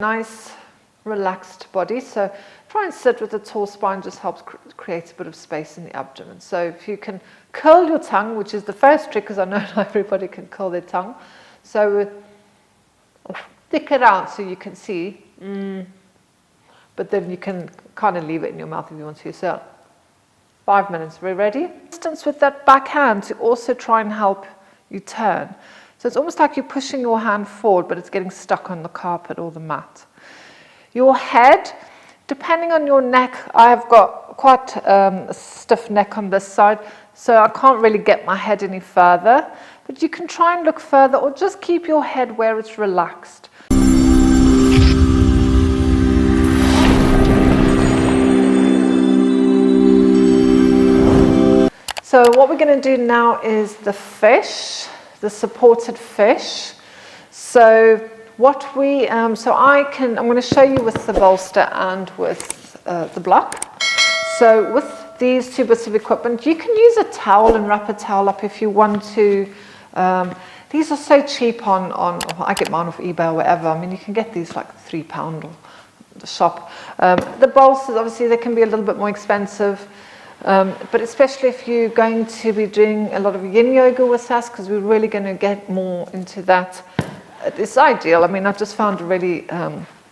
Nice relaxed body. So try and sit with a tall spine, just helps create a bit of space in the abdomen. So if you can curl your tongue, which is the first trick, because I know not everybody can curl their tongue. So stick it out so you can see, but then you can kind of leave it in your mouth if you want to. So 5 minutes, we're ready? Distance with that back hand to also try and help you turn. So it's almost like you're pushing your hand forward, but it's getting stuck on the carpet or the mat. Your head, depending on your neck, I have got quite a stiff neck on this side, so I can't really get my head any further. But you can try and look further, or just keep your head where it's relaxed. So what we're going to do now is the fish. The supported fish. So what we, I'm going to show you with the bolster and with the block. So with these two bits of equipment, you can use a towel and wrap a towel up if you want to. These are so cheap on I get mine off eBay or wherever. I mean, you can get these like £3 or the shop. The bolsters, obviously, they can be a little bit more expensive. But especially if you're going to be doing a lot of yin yoga with us, because we're really going to get more into that. It's ideal. I mean, I've just found a really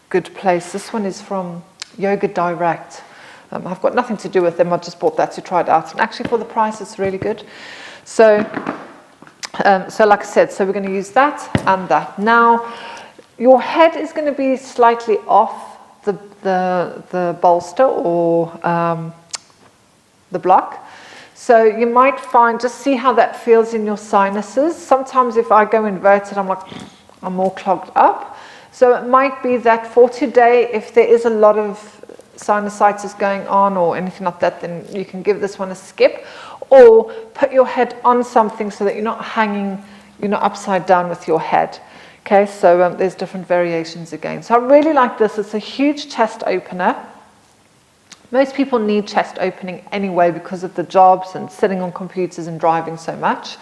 good place. This one is from Yoga Direct. I've got nothing to do with them. I just bought that to try it out. And actually for the price, it's really good. So like I said, so we're going to use that and that. Now, your head is going to be slightly off the bolster or the block. So you might find, just see how that feels in your sinuses. Sometimes if I go inverted, I'm more clogged up. So it might be that for today, if there is a lot of sinusitis going on or anything like that, then you can give this one a skip, or put your head on something so that you're not hanging, you're not upside down with your head. Okay, so there's different variations again. So I really like this. It's a huge chest opener. Most people need chest opening anyway because of the jobs and sitting on computers and driving so much.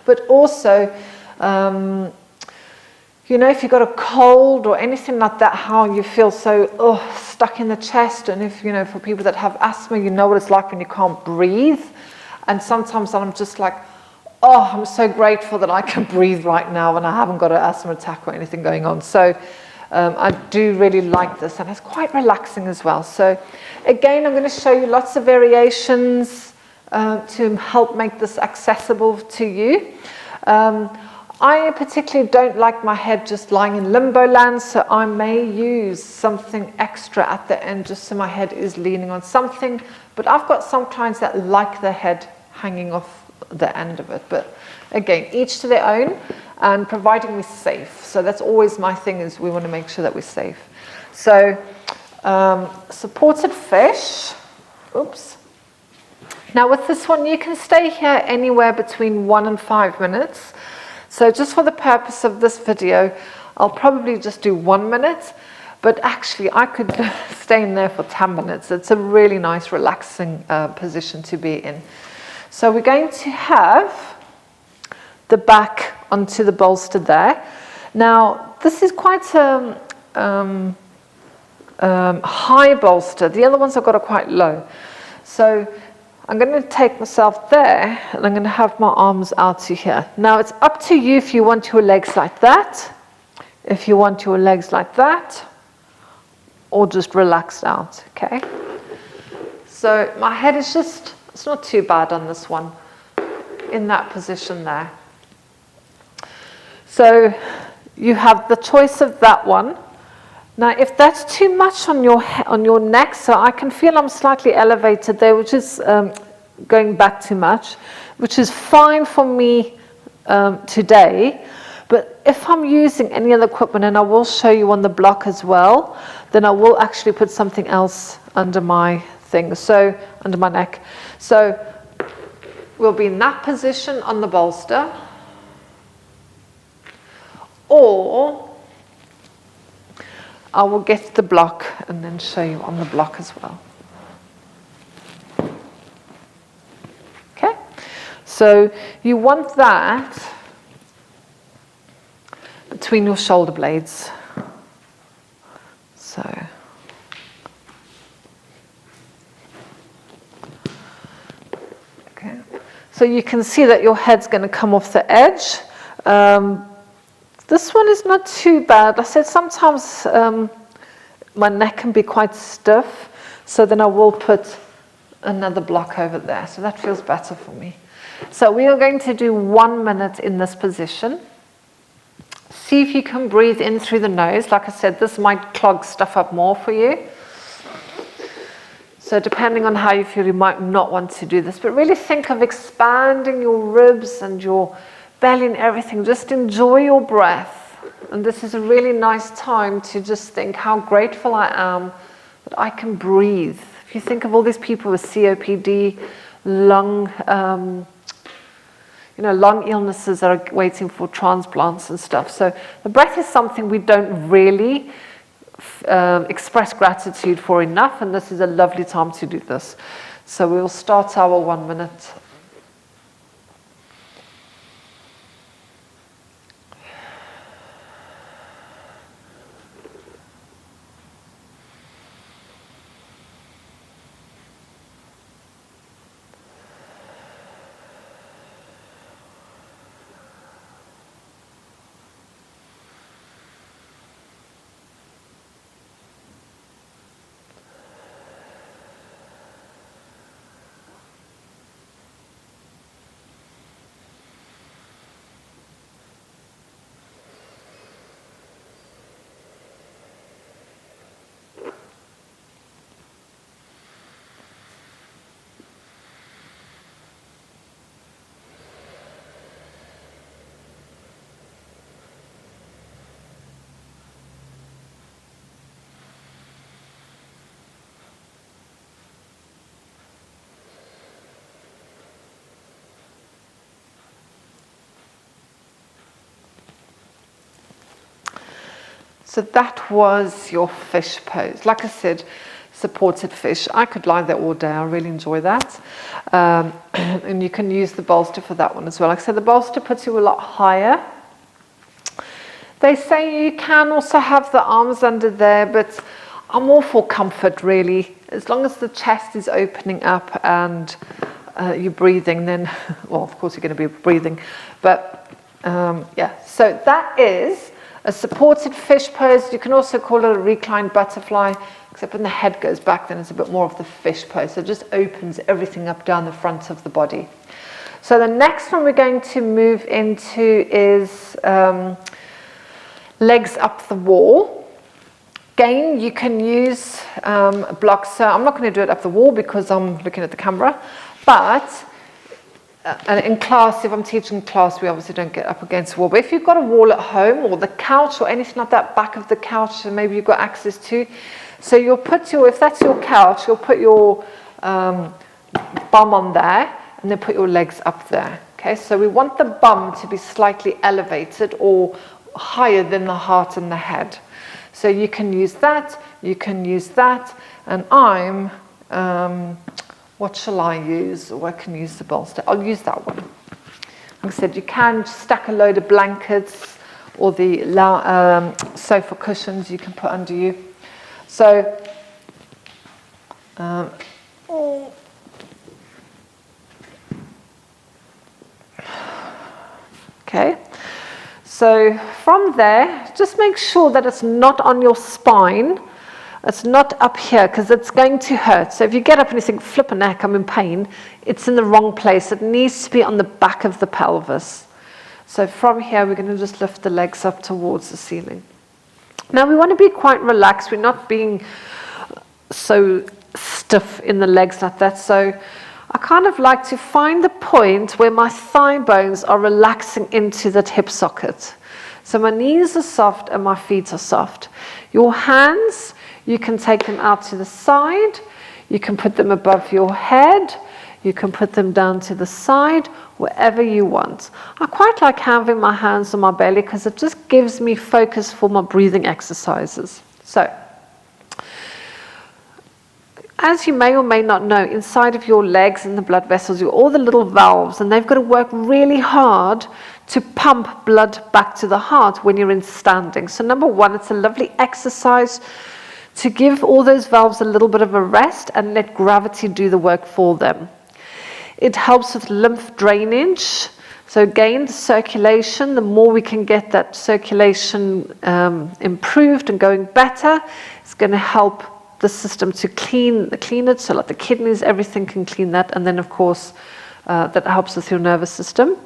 But also, you know, if you've got a cold or anything like that, how you feel so stuck in the chest. And if, you know, for people that have asthma, you know what it's like when you can't breathe. And sometimes I'm just like, I'm so grateful that I can breathe right now and I haven't got an asthma attack or anything going on. So I do really like this, and it's quite relaxing as well. So again, I'm going to show you lots of variations to help make this accessible to you. I particularly don't like my head just lying in limbo land, so I may use something extra at the end just so my head is leaning on something. But I've got some clients that like the head hanging off the end of it. But again, each to their own, and providing we're safe. So that's always my thing, is we want to make sure that we're safe. So supported fish. Oops. Now with this one, you can stay here anywhere between 1 and 5 minutes. So just for the purpose of this video, I'll probably just do 1 minute, but actually I could stay in there for 10 minutes. It's a really nice, relaxing position to be in. So we're going to have the back onto the bolster there. Now, this is quite a high bolster. The other ones I've got are quite low. So I'm going to take myself there, and I'm going to have my arms out to here. Now, it's up to you if you want your legs like that, if you want your legs like that, or just relaxed out, okay? So my head is just, it's not too bad on this one, in that position there. So you have the choice of that one. Now, if that's too much on your neck, so I can feel I'm slightly elevated there, which is going back too much, which is fine for me today. But if I'm using any other equipment, and I will show you on the block as well, then I will actually put something else under my thing, so under my neck. So we'll be in that position on the bolster. Or I will get the block and then show you on the block as well. Okay, so you want that between your shoulder blades. So, okay. So you can see that your head's going to come off the edge. This one is not too bad. I said sometimes my neck can be quite stiff, so then I will put another block over there. So that feels better for me. So we are going to do 1 minute in this position. See if you can breathe in through the nose. Like I said, this might clog stuff up more for you. So depending on how you feel, you might not want to do this. But really think of expanding your ribs and your belly and everything. Just enjoy your breath. And this is a really nice time to just think how grateful I am that I can breathe. If you think of all these people with COPD, lung illnesses that are waiting for transplants and stuff. So the breath is something we don't really express gratitude for enough, and this is a lovely time to do this. So we will start our 1 minute. So that was your fish pose. Like I said, supported fish. I could lie there all day. I really enjoy that. And you can use the bolster for that one as well. Like I said, the bolster puts you a lot higher. They say you can also have the arms under there, but I'm all for comfort, really. As long as the chest is opening up and you're breathing, then, well, of course you're going to be breathing. But, yeah, so that is a supported fish pose. You can also call it a reclined butterfly, except when the head goes back, then it's a bit more of the fish pose. So it just opens everything up down the front of the body. So the next one we're going to move into is legs up the wall. Again, you can use blocks. So I'm not going to do it up the wall because I'm looking at the camera, but and in class, if I'm teaching class, we obviously don't get up against the wall. But if you've got a wall at home or the couch or anything like that, back of the couch, and maybe you've got access to, so you'll put your, if that's your couch, you'll put your bum on there and then put your legs up there. Okay, so we want the bum to be slightly elevated or higher than the heart and the head. So you can use that, and I'm, what shall I use? Or I can use the bolster. I'll use that one. Like I said, you can stack a load of blankets or the sofa cushions you can put under you. So, okay. So from there, just make sure that it's not on your spine. It's not up here because it's going to hurt. So if you get up and you think, flip a neck, I'm in pain, it's in the wrong place. It needs to be on the back of the pelvis. So from here, we're going to just lift the legs up towards the ceiling. Now we want to be quite relaxed. We're not being so stiff in the legs like that. So I kind of like to find the point where my thigh bones are relaxing into that hip socket. So my knees are soft and my feet are soft. Your hands, you can take them out to the side, you can put them above your head, you can put them down to the side, wherever you want. I quite like having my hands on my belly because it just gives me focus for my breathing exercises. So, as you may or may not know, inside of your legs and the blood vessels, you're all the little valves, and they've got to work really hard to pump blood back to the heart when you're in standing. So number one, it's a lovely exercise to give all those valves a little bit of a rest and let gravity do the work for them. It helps with lymph drainage. So again, the circulation, the more we can get that circulation improved and going better, it's going to help the system to clean it, so like the kidneys, everything can clean that. And then, of course, that helps with your nervous system.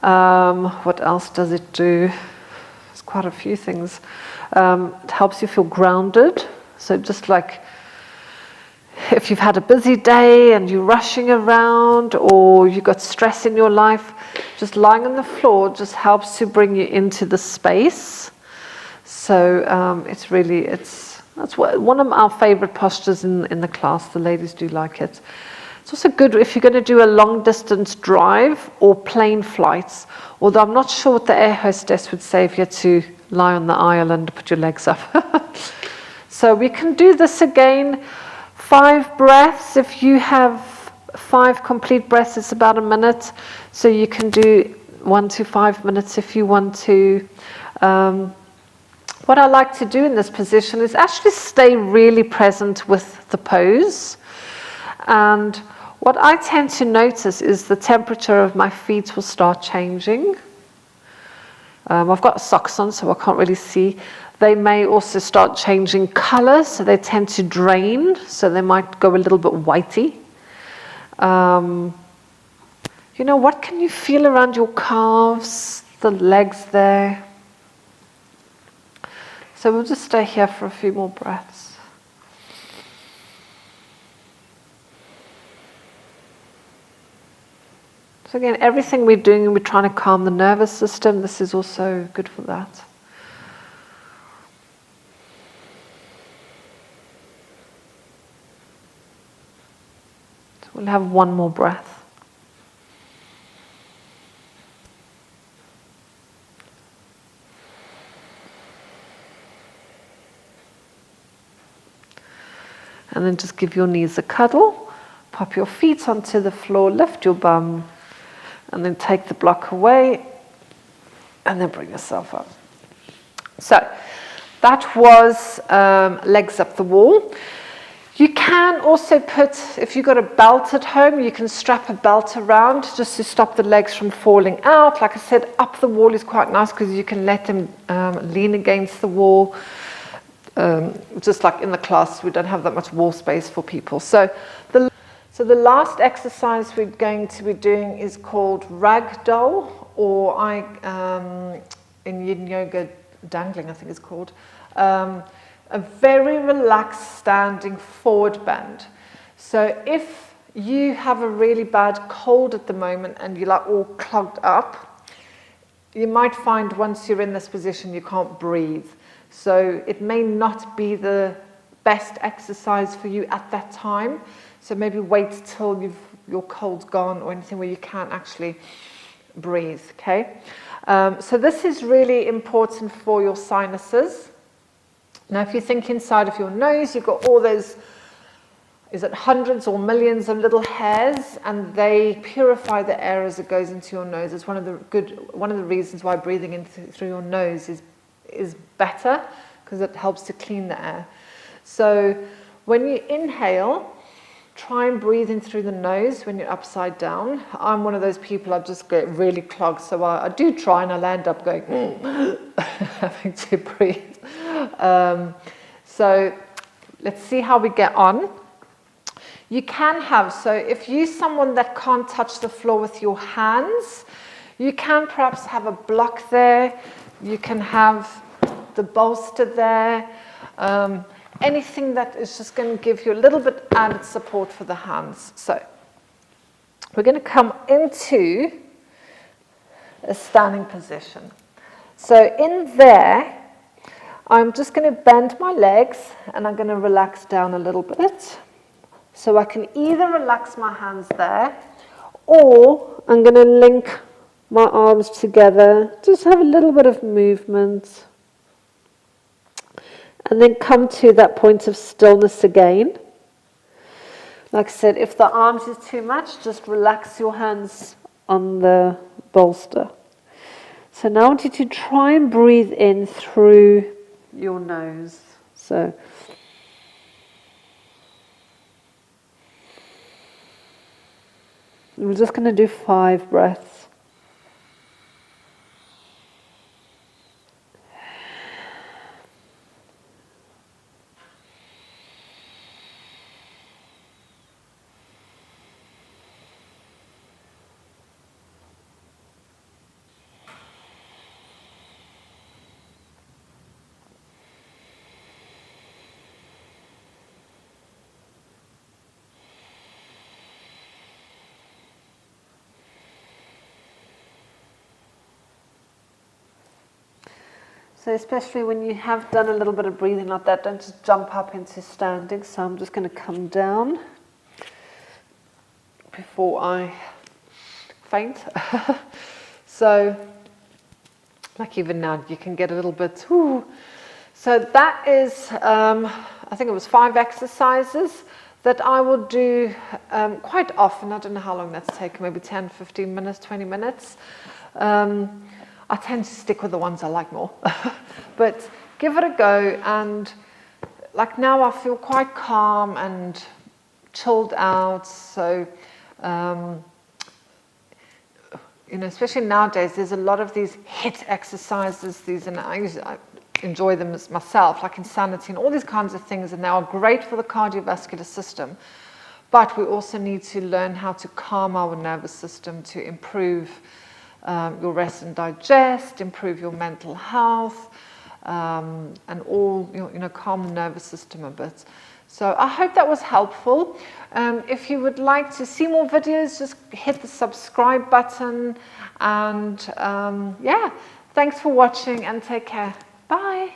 What else does it do? There's quite a few things. It helps you feel grounded. So just like if you've had a busy day and you're rushing around or you've got stress in your life, just lying on the floor just helps to bring you into the space. So that's one of our favorite postures in the class. The ladies do like it. It's also good if you're going to do a long distance drive or plane flights, although I'm not sure what the air hostess would say if you had to lie on the aisle and put your legs up. So we can do this again. 5 breaths. If you have 5 complete breaths, it's about a minute. So you can do 1 to 5 minutes if you want to. What I like to do in this position is actually stay really present with the pose. And what I tend to notice is the temperature of my feet will start changing. I've got socks on, so I can't really see. They may also start changing color, so they tend to drain, so they might go a little bit whitey. What can you feel around your calves, the legs there? So we'll just stay here for a few more breaths. So again, everything we're doing, we're trying to calm the nervous system. This is also good for that. So we'll have one more breath. And then just give your knees a cuddle. Pop your feet onto the floor, lift your bum, and then take the block away, and then bring yourself up. So that was legs up the wall. You can also put, if you've got a belt at home, you can strap a belt around just to stop the legs from falling out. Like I said, up the wall is quite nice because you can let them lean against the wall. Just like in the class, we don't have that much wall space for people. So the last exercise we're going to be doing is called ragdoll, or in yin yoga, dangling, I think it's called. A very relaxed standing forward bend. So if you have a really bad cold at the moment and you're like all clogged up, you might find once you're in this position you can't breathe. So it may not be the best exercise for you at that time. So maybe wait till your cold's gone or anything where you can't actually breathe, okay? So this is really important for your sinuses. Now, if you think inside of your nose, you've got all those, is it hundreds or millions of little hairs, and they purify the air as it goes into your nose. It's one of the reasons why breathing in through your nose is better, because it helps to clean the air. So when you inhale, try and breathe in through the nose when you're upside down. I'm one of those people, I just get really clogged, so I do try and I'll end up going, having to breathe. So let's see how we get on. You can have, so if you're someone that can't touch the floor with your hands, you can perhaps have a block there. You can have the bolster there. Anything that is just going to give you a little bit added support for the hands. So we're going to come into a standing position. So in there, I'm just going to bend my legs and I'm going to relax down a little bit. So I can either relax my hands there, or I'm going to link my arms together, just have a little bit of movement. And then come to that point of stillness again. Like I said, if the arms is too much, just relax your hands on the bolster. So now I want you to try and breathe in through your nose. So we're just going to do 5 breaths. So especially when you have done a little bit of breathing like that, don't just jump up into standing. So I'm just going to come down before I faint. So, like even now, you can get a little bit, whoo. So that is, I think it was 5 exercises that I will do quite often. I don't know how long that's taken, maybe 10, 15 minutes, 20 minutes. I tend to stick with the ones I like more. But give it a go, and like now I feel quite calm and chilled out. So, you know, especially nowadays, there's a lot of these HIIT exercises, and I enjoy them as myself, like Insanity and all these kinds of things, and they are great for the cardiovascular system. But we also need to learn how to calm our nervous system to improve your rest and digest, improve your mental health, and all, you know, calm the nervous system a bit. So I hope that was helpful. If you would like to see more videos, just hit the subscribe button. And yeah, thanks for watching and take care. Bye.